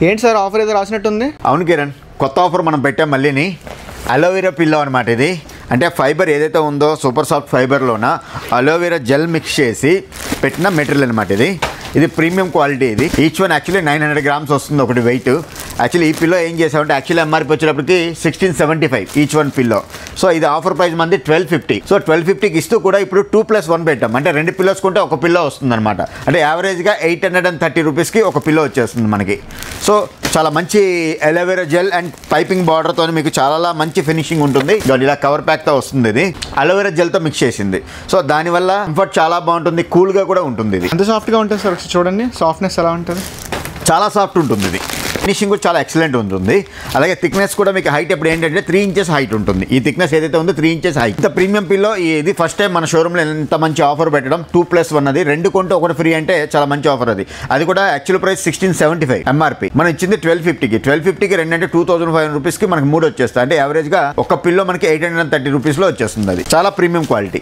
ఏంటి sir offer ఏదో రాసినట్టుంది? అవును కిరణ్, కొత్త ఆఫర్ మనం పెట్టాం మళ్ళీని. అలోవెరా పిల్లో అనమాట ఇది. అంటే ఫైబర్ ఏదైతే ఉందో సూపర్ సాఫ్ట్ ఫైబర్లోన అలోవెరా జెల్ మిక్స్ చేసి పెట్టిన మెటీరియల్ అనమాట ఇది ప్రీమియం క్వాలిటీ. ఇది ఈచ్ వన్ యాక్చువల్లీ 900 grams వస్తుంది ఒకటి వెయిట్. యాక్చువల్లీ ఈ పిల్లో ఏం చేసామంటే యాక్చువల్లీ ఎంఆర్పి వచ్చేటప్పటికి 1675 ఈచ్ వన్ పిల్లో. సో ఇది ఆఫర్ ప్రైస్ మంది 1250. సో 1250కి ఇస్తూ కూడా ఇప్పుడు 2+1 పెట్టాం. అంటే 2 పిల్లోస్ కొంటే ఒక పిల్లో వస్తుంది అనమాట. అంటే యావరేజ్గా 830 రూపీస్కి ఒక పిల్లో వచ్చేస్తుంది మనకి. సో చాలా మంచి అలోవెరా జెల్ అండ్ పైపింగ్ బార్డర్తో మీకు చాలా మంచి ఫినిషింగ్ ఉంటుంది. ఇలా కవర్ ప్యాక్తో వస్తుంది. ఇది అలోవెరా జెల్తో మిక్స్ చేసింది. సో దానివల్ల కంఫర్ట్ చాలా బాగుంటుంది, కూల్గా కూడా ఉంటుంది. ఇది ఎంత సాఫ్ట్గా ఉంటుంది సార్? చూడండి సాఫ్ట్నెస్ ఎలా ఉంటుంది. చాలా సాఫ్ట్ ఉంటుంది. ఇది ఫినిషింగ్ కూడా చాలా ఎక్సలెంట్ ఉంటుంది. అలాగే థిక్నెస్ కూడా మీకు హైట్ ఇప్పుడు ఏంటంటే 3 inches హైట్ ఉంటుంది. ఈ థిక్నెస్ ఏదైతే ఉందో 3 inches హైట్. ఇంత ప్రీమియం పిల్లో ఇది ఫస్ట్ టైం మన షోరూమ్లో ఎంత మంచి ఆఫర్ పెట్టడం. 2+1 అది 2 కొంటే 1 ఫ్రీ అంటే చాలా మంచి ఆఫర్. అది కూడా యాక్చువల్ ప్రైస్ 1675 ఎంఆర్పి, మనం ఇచ్చింది 1250కి. 1250కి 2 అంటే 2500 రూపీస్కి మనకి 3 వచ్చేస్తాయి. అంటే యావరేజ్గా ఒక పిల్లో మనకి 830 రూపీస్లో వచ్చేస్తుంది. అది చాలా ప్రీమియం క్వాలిటీ.